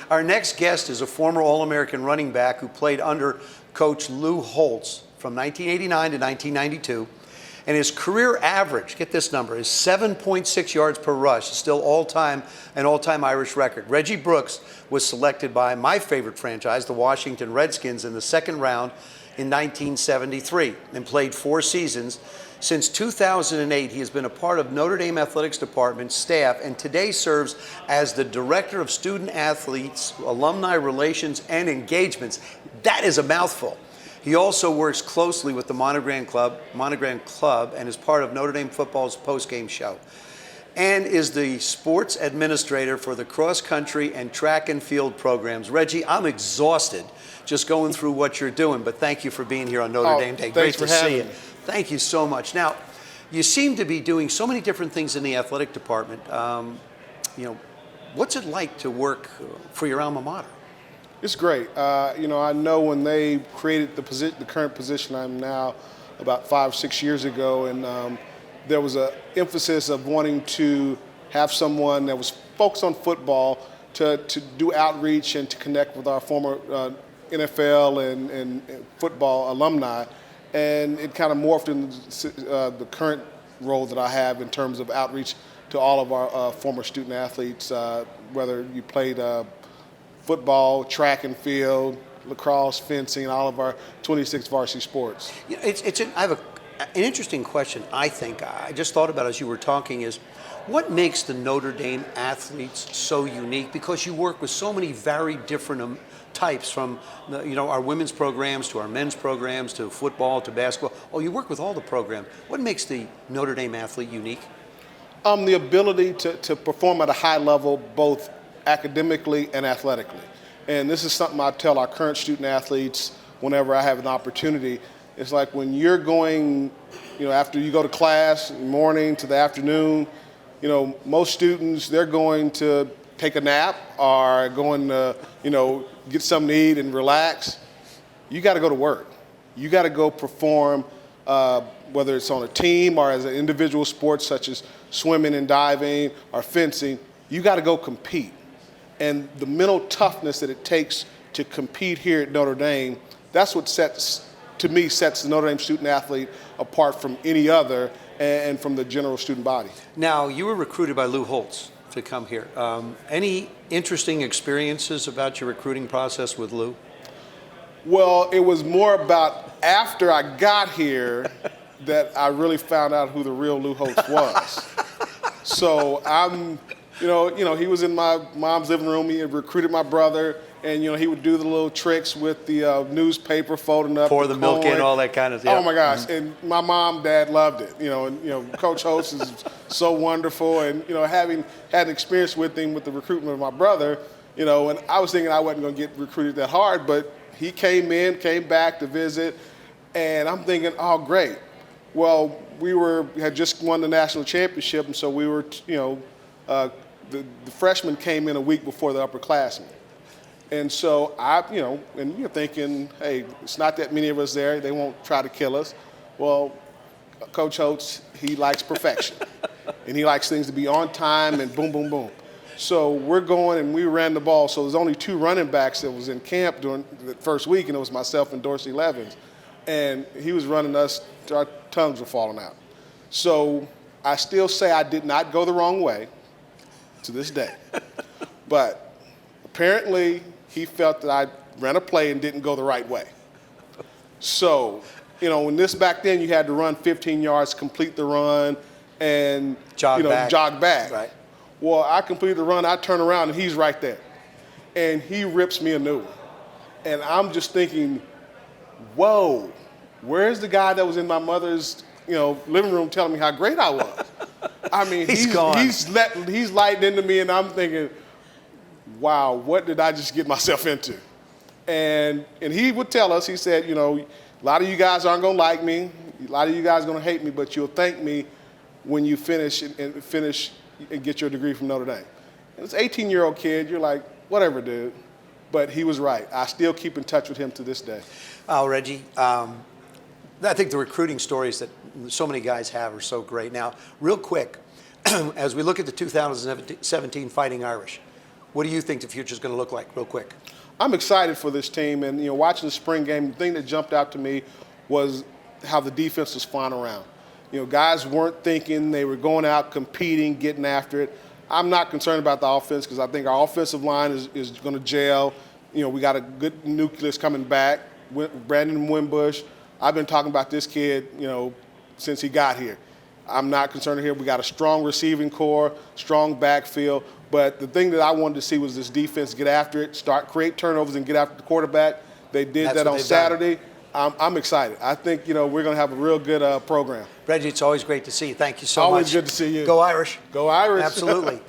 Our next guest is a former All-American running back who played under Coach Lou Holtz from 1989 to 1992. And his career average, get this number, is 7.6 yards per rush. It's still an all-time Irish record. Reggie Brooks was selected by my favorite franchise, the Washington Redskins, in the second round in 1973 and played 4 seasons. Since 2008, he has been a part of Notre Dame Athletics Department staff and today serves as the Director of Student Athletes, Alumni Relations, and Engagements. That is a mouthful. He also works closely with the Monogram Club, and is part of Notre Dame football's postgame show, and is the sports administrator for the cross-country and track and field programs. Reggie, I'm exhausted just going through what you're doing, but thank you for being here on Notre Dame Day. Great to see you. Thank you so much. Now, you seem to be doing so many different things in the athletic department. What's it like to work for your alma mater? It's great. I know when they created the current position I'm now about 5 or 6 years ago, and there was an emphasis of wanting to have someone that was focused on football to do outreach and to connect with our former NFL and football alumni. And it kind of morphed into the current role that I have in terms of outreach to all of our former student athletes, whether you played football, track and field, lacrosse, fencing, all of our 26 varsity sports. I have an interesting question, I think. I just thought about as you were talking is, what makes the Notre Dame athletes so unique? Because you work with so many very different types, from our women's programs to our men's programs to football to basketball. Oh, you work with all the programs. What makes the Notre Dame athlete unique? The ability to perform at a high level, both academically and athletically. And this is something I tell our current student athletes whenever I have an opportunity. It's like when you're going, after you go to class in the morning to the afternoon, most students, they're going to take a nap or going to, get something to eat and relax. You got to go to work. You got to go perform, whether it's on a team or as an individual sport such as swimming and diving or fencing. You got to go compete. And the mental toughness that it takes to compete here at Notre Dame, that's what sets the Notre Dame student athlete apart from any other and from the general student body. Now, you were recruited by Lou Holtz to come here. Any interesting experiences about your recruiting process with Lou? Well, it was more about after I got here that I really found out who the real Lou Holtz was. So he was in my mom's living room. He had recruited my brother, and he would do the little tricks with the newspaper, folding up, pour the milk in, all that kind of stuff. Oh my gosh! Mm-hmm. And my mom, dad loved it. Coach Holtz is so wonderful, and having had an experience with him with the recruitment of my brother, and I was thinking I wasn't going to get recruited that hard, but he came back to visit, and I'm thinking, oh great. Well, we had just won the national championship, and so we were, the freshmen came in a week before the upperclassmen. And so and you're thinking, hey, it's not that many of us there. They won't try to kill us. Well, Coach Holtz, he likes perfection. And he likes things to be on time and boom, boom, boom. So we're going and we ran the ball. So there's only 2 running backs that was in camp during the first week, and it was myself and Dorsey Levins. And he was running us, our tongues were falling out. So I still say I did not go the wrong way to this day. But apparently he felt that I ran a play and didn't go the right way. So, back then you had to run 15 yards, complete the run, and jog back. Right. Well, I completed the run, I turn around and he's right there. And he rips me a new one. And I'm just thinking, whoa, where's the guy that was in my mother's living room telling me how great I was? I mean, he's gone. He's lighting into me, and I'm thinking, wow, what did I just get myself into? And he would tell us, he said, a lot of you guys aren't going to like me. A lot of you guys are going to hate me, but you'll thank me when you finish and get your degree from Notre Dame. And it's an 18-year-old kid. You're like, whatever, dude. But he was right. I still keep in touch with him to this day. Oh, Reggie, I think the recruiting stories that so many guys have are so great. Now, real quick, as we look at the 2017 Fighting Irish, What do you think the future is going to look like, real quick? I'm excited for this team, and watching the spring game, the thing that jumped out to me was how the defense was flying around. Guys weren't thinking; they were going out, competing, getting after it. I'm not concerned about the offense because I think our offensive line is going to gel. We got a good nucleus coming back. Brandon Wimbush. I've been talking about this kid, since he got here. I'm not concerned here. We got a strong receiving core, strong backfield. But the thing that I wanted to see was this defense get after it, create turnovers, and get after the quarterback. They did that on Saturday. I'm excited. I think, we're going to have a real good program. Reggie, it's always great to see you. Thank you so much. Always good to see you. Go Irish. Go Irish. Absolutely.